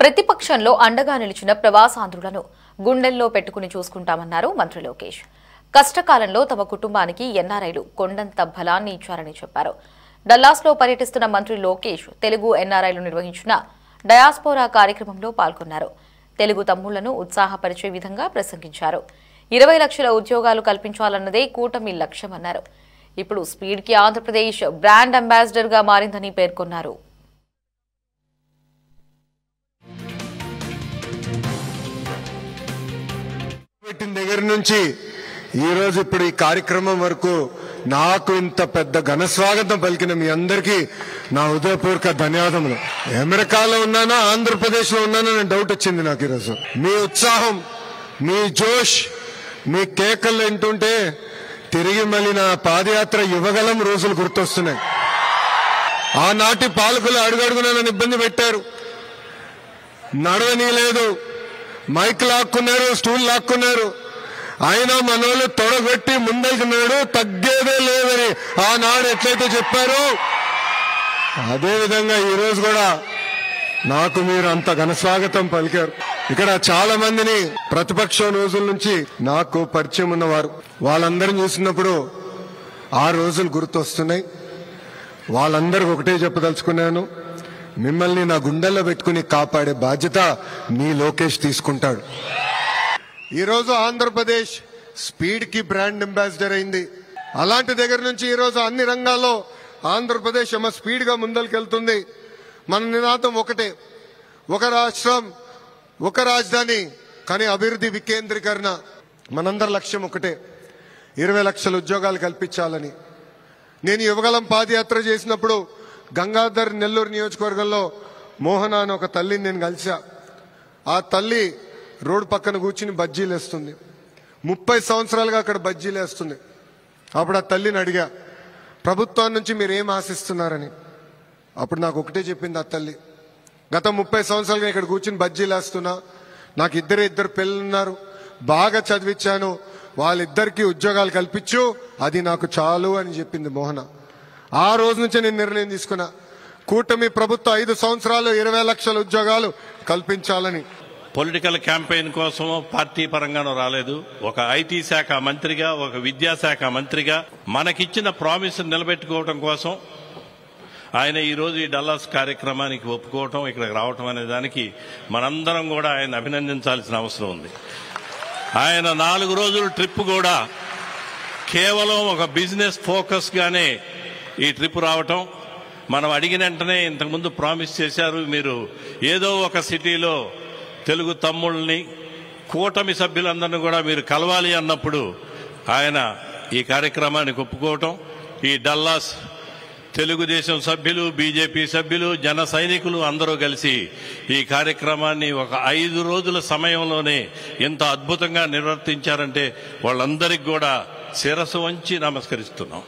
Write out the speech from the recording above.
ప్రతిపక్షంలో అండగా నిలిచిన ప్రవాసాంధ్రులను గుండెల్లో పెట్టుకుని చూసుకుంటామన్నారు మంత్రి లోకేష్. కష్టకాలంలో తమ కుటుంబానికి ఎన్ఆర్ఐలు కొండంత బలాన్ని ఇచ్చారని చెప్పారు. డల్లాస్లో పర్యటిస్తున్న మంత్రి లోకేష్ తెలుగు ఎన్ఆర్ఐలు నిర్వహించిన డయాస్పోరా కార్యక్రమంలో పాల్గొన్నారు. తెలుగు తమ్ముళ్లను ఉత్సాహపరిచే విధంగా ప్రసంగించారు. 20 లక్షల ఉద్యోగాలు కల్పించాలన్నదే కూటమి లక్ష్యమన్నారు. ఇప్పుడు స్పీడ్కి ఆంధ్రప్రదేశ్ బ్రాండ్ అంబాసిడర్ గా మారిందని పేర్కొన్నారు. దగ్గర నుంచి ఈ రోజు ఇప్పుడు ఈ కార్యక్రమం వరకు నాకు ఇంత పెద్ద ఘన స్వాగతం పలికిన మీ అందరికీ నా హృదయపూర్వక ధన్యవాదములు. అమెరికాలో ఉన్నానా ఆంధ్రప్రదేశ్ లో ఉన్నానా అని డౌట్ వచ్చింది నాకు ఈరోజు. మీ ఉత్సాహం, మీ జోష్, మీ కేకలు వింటుంటే తిరిగి మళ్ళీ నా పాదయాత్ర యువగలం రోజులు గుర్తొస్తున్నాయి. ఆనాటి పాలకులు అడుగడుగున నన్ను ఇబ్బంది పెట్టారు, నడవనీయలేదు, మైక్ లాక్కున్నారు, స్టూల్ లాక్కున్నారు. అయినా మనోళ్ళు తొడగొట్టి ముందైతున్నాడు, తగ్గేదే లేదని ఆనాడు ఎట్లయితే చెప్పారో అదేవిధంగా ఈ రోజు కూడా నాకు మీరు అంత ఘనస్వాగతం పలికారు. ఇక్కడ చాలా మందిని ప్రతిపక్ష రోజుల నుంచి నాకు పరిచయం ఉన్నవారు, వాళ్ళందరిని చూసినప్పుడు ఆ రోజులు గుర్తొస్తున్నాయి. వాళ్ళందరికీ ఒకటే చెప్పదలుచుకున్నాను, మిమ్మల్ని నా గుండెల్లో పెట్టుకుని కాపాడే బాధ్యత మీ లోకేష్ తీసుకుంటాడు. ఈరోజు ఆంధ్రప్రదేశ్ స్పీడ్ కి బ్రాండ్ అంబాసిడర్ అయింది. అలాంటి దగ్గర నుంచి ఈరోజు అన్ని రంగాల్లో ఆంధ్రప్రదేశ్ ఏమో స్పీడ్ గా ముందరికెళ్తుంది. మన నినాదం ఒకటే, ఒక రాష్ట్రం ఒక రాజధాని కానీ అభివృద్ధి వికేంద్రీకరణ. మనందరి లక్ష్యం ఒకటే, 20 లక్షల ఉద్యోగాలు కల్పించాలని. నేను యువగలం పాదయాత్ర చేసినప్పుడు గంగాధర్ నెల్లూరు నియోజకవర్గంలో మోహన అని ఒక తల్లిని నేను కలిసా. ఆ తల్లి రోడ్డు పక్కన కూర్చుని బజ్జీలు వేస్తుంది. 30 సంవత్సరాలుగా అక్కడ బజ్జీలు వేస్తుంది. అప్పుడు ఆ తల్లిని అడిగా, ప్రభుత్వం నుంచి మీరు ఏం ఆశిస్తున్నారని. అప్పుడు నాకు ఒకటే చెప్పింది ఆ తల్లి, గత 30 సంవత్సరాలుగా ఇక్కడ కూర్చుని బజ్జీలు వేస్తున్నా, నాకు ఇద్దరు పిల్లలు ఉన్నారు, బాగా చదివించాను, వాళ్ళిద్దరికీ ఉద్యోగాలు కల్పించు, అది నాకు చాలు అని చెప్పింది మోహన. ఆ రోజు నుంచే నేను నిర్ణయం తీసుకున్నా, కూటమి ప్రభుత్వం 5 సంవత్సరాలు 20 లక్షల ఉద్యోగాలు కల్పించాలని. పొలిటికల్ క్యాంపెయిన్ కోసం పార్టీ పరంగానూ రాలేదు. ఒక ఐటీ శాఖ మంత్రిగా, ఒక విద్యాశాఖ మంత్రిగా మనకిచ్చిన ప్రామిస్ నిలబెట్టుకోవడం కోసం ఆయన ఈరోజు ఈ డల్లాస్ కార్యక్రమానికి ఒప్పుకోవటం, ఇక్కడికి రావటం అనే దానికి మనందరం కూడా ఆయన అభినందించాల్సిన అవసరం ఉంది. ఆయన 4 రోజుల ట్రిప్ కూడా కేవలం ఒక బిజినెస్ ఫోకస్ గానే ఈ ట్రిప్ రావటం. మనం అడిగిన వెంటనే ఇంతకుముందు ప్రామిస్ చేశారు, మీరు ఏదో ఒక సిటీలో తెలుగు తమ్ముళ్ళని, కూటమి సభ్యులందరినీ కూడా మీరు కలవాలి అన్నప్పుడు ఆయన ఈ కార్యక్రమానికి ఒప్పుకోవటం, ఈ డల్లాస్ తెలుగుదేశం సభ్యులు, బీజేపీ సభ్యులు, జన సైనికులు అందరూ కలిసి ఈ కార్యక్రమాన్ని ఒక 5 రోజుల సమయంలోనే ఇంత అద్భుతంగా నిర్వర్తించారంటే వాళ్ళందరికీ కూడా శిరస్సు వంచి నమస్కరిస్తున్నాం.